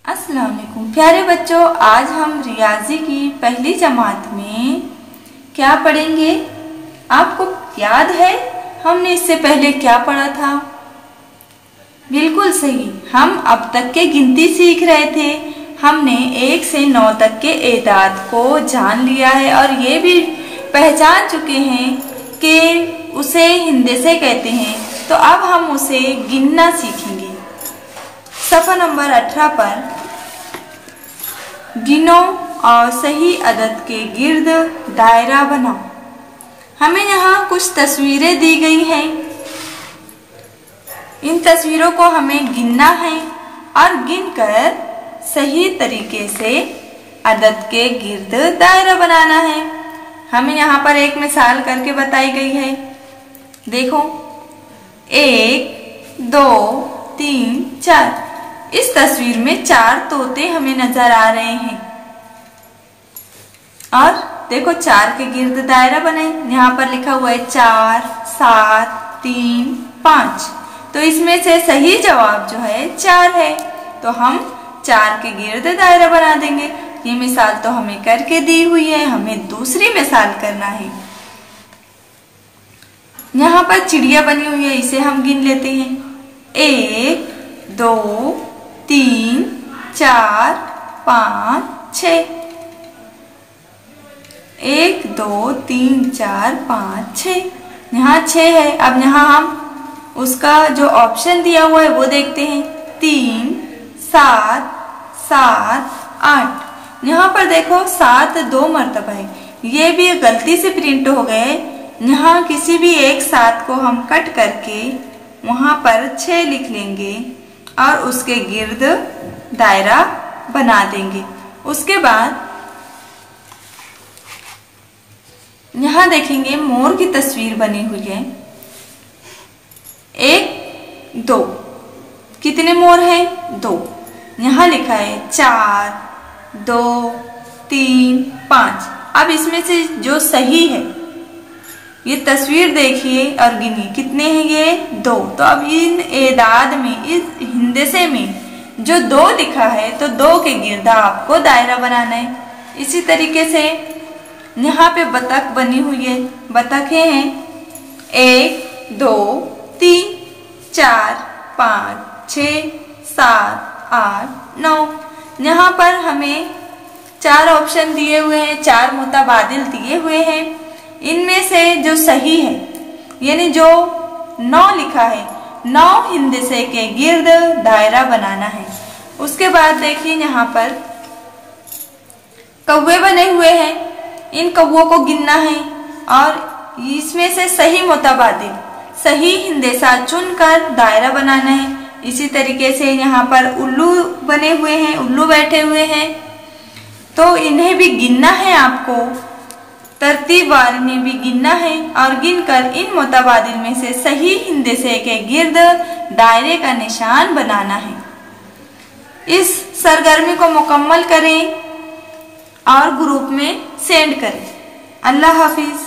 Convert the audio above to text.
अस्सलाम वालेकुम प्यारे बच्चों, आज हम रियाजी की पहली जमात में क्या पढ़ेंगे? आपको याद है हमने इससे पहले क्या पढ़ा था? बिल्कुल सही, हम अब तक के गिनती सीख रहे थे। हमने 1 से 9 तक के एदाद को जान लिया है और ये भी पहचान चुके हैं कि उसे हिंदी से कहते हैं। तो अब हम उसे गिनना सीखेंगे। सफ़ा नंबर 18 पर गिनो और सही अदद के गिर्द दायरा बनाओ। हमें यहाँ कुछ तस्वीरें दी गई हैं। इन तस्वीरों को हमें गिनना है और गिनकर सही तरीके से अदद के गिर्द दायरा बनाना है। हमें यहाँ पर एक मिसाल करके बताई गई है। देखो, 1 2 3 4। इस तस्वीर में 4 तोते हमें नजर आ रहे हैं और देखो 4 के गिर्द दायरा बने। यहाँ पर लिखा हुआ है 4 7 3 5। तो इसमें से सही जवाब जो है 4 है। तो हम 4 के गिर्द दायरा बना देंगे। ये मिसाल तो हमें करके दी हुई है, हमें दूसरी मिसाल करना है। यहाँ पर चिड़िया बनी हुई है, इसे हम गिन लेते हैं। 1 2 3 4 5 6। 1 2 3 4 5 6। यहाँ 6 है। अब यहाँ हम उसका जो ऑप्शन दिया हुआ है वो देखते हैं। 3 7 7 8। यहाँ पर देखो 7 2 मरतबा है। ये भी गलती से प्रिंट हो गए। यहाँ किसी भी एक 7 को हम कट करके वहां पर 6 लिख लेंगे और उसके गिर्द दायरा बना देंगे। उसके बाद यहाँ देखेंगे मोर की तस्वीर बनी हुई है। 1 2। कितने मोर हैं? 2। यहाँ लिखा है 4 2 3 5। अब इसमें से जो सही है, ये तस्वीर देखिए और गिनिए कितने हैं ये? 2। तो अब इन एदाद में, इस हिंदसे में जो 2 लिखा है तो 2 के गिर्द आपको दायरा बनाना है। इसी तरीके से यहाँ पे बतख बनी हुई है। बतखें हैं 1 2 3 4 5 6 7 8 9। यहाँ पर हमें 4 ऑप्शन दिए हुए हैं, 4 मुतबादिल दिए हुए हैं। इनमें से जो सही है, यानी जो 9 लिखा है, 9 हिंदसे के गिर्द दायरा बनाना है। उसके बाद देखिए यहाँ पर कौवे बने हुए हैं। इन कौवों को गिनना है और इसमें से सही मुतबादिल, सही हिंदसा चुनकर दायरा बनाना है। इसी तरीके से यहाँ पर उल्लू बने हुए हैं, उल्लू बैठे हुए हैं, तो इन्हें भी गिनना है। आपको तरतीबवार में भी गिनना है और गिनकर इन मुतबादिल में से सही हिंदसे के गिर्द दायरे का निशान बनाना है। इस सरगर्मी को मुकम्मल करें और ग्रुप में सेंड करें। अल्लाह हाफिज।